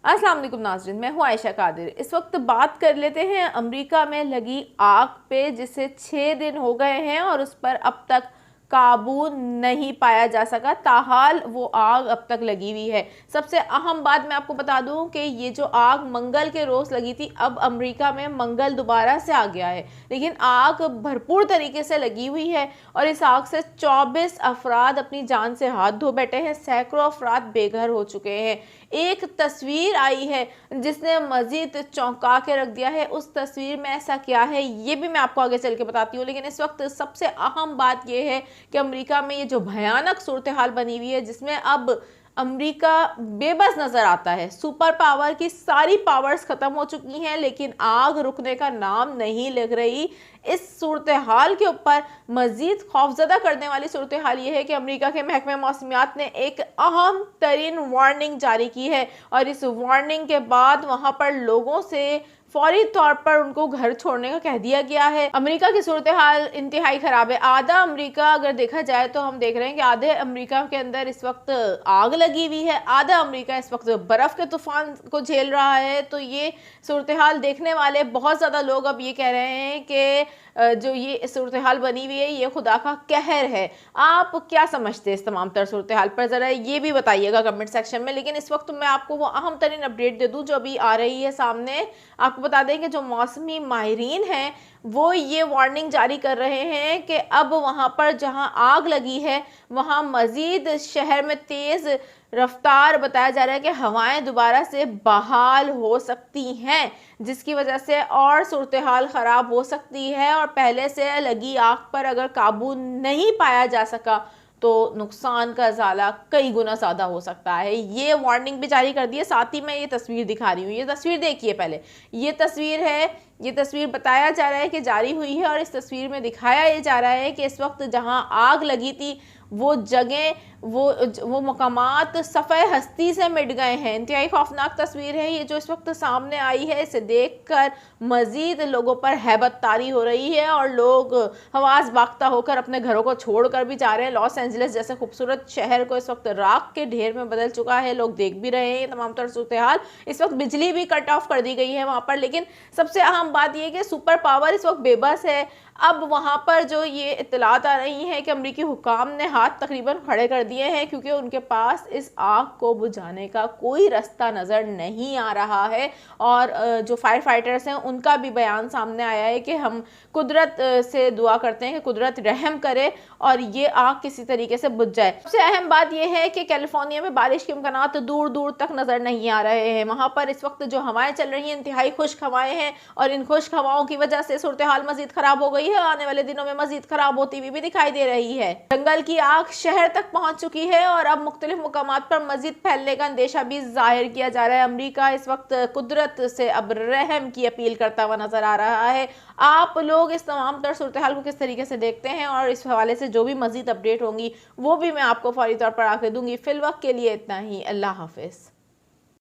अस्सलाम वालेकुम नाज़रीन, मैं हूँ आयशा कादिर। इस वक्त बात कर लेते हैं अमेरिका में लगी आग पे, जिसे 6 दिन हो गए हैं और उस पर अब तक काबू नहीं पाया जा सका। ताहाल वो आग अब तक लगी हुई है। सबसे अहम बात मैं आपको बता दूं कि ये जो आग मंगल के रोज़ लगी थी, अब अमेरिका में मंगल दोबारा से आ गया है, लेकिन आग भरपूर तरीके से लगी हुई है और इस आग से 24 अफराद अपनी जान से हाथ धो बैठे हैं। सैकड़ों अफराद बेघर हो चुके हैं। एक तस्वीर आई है जिसने मजीद चौंका के रख दिया है। उस तस्वीर में ऐसा क्या है ये भी मैं आपको आगे चल के बताती हूँ, लेकिन इस वक्त सबसे अहम बात यह है कि अमेरिका में ये जो भयानक सूरत हाल बनी हुई है, जिसमें अब अमेरिका बेबस नजर आता है। सुपर पावर की सारी पावर्स खत्म हो चुकी हैं, लेकिन आग रुकने का नाम नहीं लग रही। इस सूरत हाल के ऊपर मजीद खौफजदा करने वाली सूरत हाल ये है कि अमेरिका के महकमे मौसमियात ने एक अहम तरीन वार्निंग जारी की है और इस वार्निंग के बाद वहां पर लोगों से फौरी तौर पर उनको घर छोड़ने का कह दिया गया है। अमेरिका की सूरत हाल इंतहाई खराब है। आधा अमेरिका अगर देखा जाए तो हम देख रहे हैं कि आधे अमेरिका के अंदर इस वक्त आग लगी हुई है, आधा अमेरिका इस वक्त बर्फ के तूफान को झेल रहा है। तो ये सूरत हाल देखने वाले बहुत ज़्यादा लोग अब ये कह रहे हैं कि जो ये सूरत हाल बनी हुई है ये खुदा का कहर है। आप क्या समझते हैं इस तमाम तर सूरत हाल पर, ज़रा ये भी बताइएगा कमेंट सेक्शन में। लेकिन इस वक्त मैं आपको वो अहम तरीन अपडेट दे दूँ जो अभी आ रही है सामने। आपको बता दें कि जो मौसमी माहिरीन हैं वो ये वार्निंग जारी कर रहे हैं कि अब वहाँ पर जहाँ आग लगी है वहाँ मज़ीद शहर में तेज़ रफ्तार बताया जा रहा है कि हवाएं दोबारा से बहाल हो सकती हैं, जिसकी वजह से और सूरत हाल ख़राब हो सकती है और पहले से लगी आग पर अगर काबू नहीं पाया जा सका तो नुकसान का ज़ाला कई गुना ज़्यादा हो सकता है। ये वार्निंग भी जारी कर दी है। साथ ही मैं ये तस्वीर दिखा रही हूँ, ये तस्वीर देखिए पहले। ये तस्वीर है, ये तस्वीर बताया जा रहा है कि जारी हुई है और इस तस्वीर में दिखाया ये जा रहा है कि इस वक्त जहाँ आग लगी थी वो जगह वो मकामात सफ़े हस्ती से मिट गए हैं। इंतहाई खौफनाक तस्वीर है ये जो इस वक्त सामने आई है। इसे देखकर मज़ीद लोगों पर हैबत तारी हो रही है और लोग हवास बाख्ता होकर अपने घरों को छोड़कर भी जा रहे हैं। लॉस एंजलिस जैसे खूबसूरत शहर को इस वक्त राख के ढेर में बदल चुका है। लोग देख भी रहे हैं तमाम तरह सूरत हाल। इस वक्त बिजली भी कट ऑफ कर दी गई है वहाँ पर। लेकिन सबसे अहम बात यह कि सुपर पावर इस वक्त बेबस है। अब वहाँ पर जो ये इत्तलात आ रही हैं कि अमरीकी हुकाम ने हाथ तकरीबन खड़े कर दिए हैं क्योंकि उनके पास इस आग को बुझाने का कोई रास्ता नज़र नहीं आ रहा है। और जो फायर फाइटर्स हैं उनका भी बयान सामने आया है कि हम कुदरत से दुआ करते हैं कि कुदरत रहम करे और ये आग किसी तरीके से बुझ जाए। सबसे अहम बात यह है कि कैलिफोर्निया में बारिश के इम्कानात दूर दूर तक नज़र नहीं आ रहे हैं। वहाँ पर इस वक्त जो हवाएं चल रही हैं इंतहाई खुश्क हवाएं हैं और इन खुश्क हवाओं की वजह से सूरत हाल मजीद खराब हो गई है। आने वाले दिनों में मजीद खराब होती हुई भी दिखाई दे रही है। जंगल की आग शहर तक पहुंच चुकी है और अब मुख्तलिफ मुकामात पर मजीद फैलने का अंदेशा भी जाहिर किया जा रहा है। अमेरिका इस वक्त कुदरत से अब रहम की अपील करता हुआ नजर आ रहा है। आप लोग इस तमाम तर सूरत हाल को किस तरीके से देखते हैं और इस हवाले से जो भी मजीद अपडेट होंगी वो भी मैं आपको फौरी तौर पर आके दूंगी। फिलवक्त के लिए इतना ही। अल्लाह हाफिज।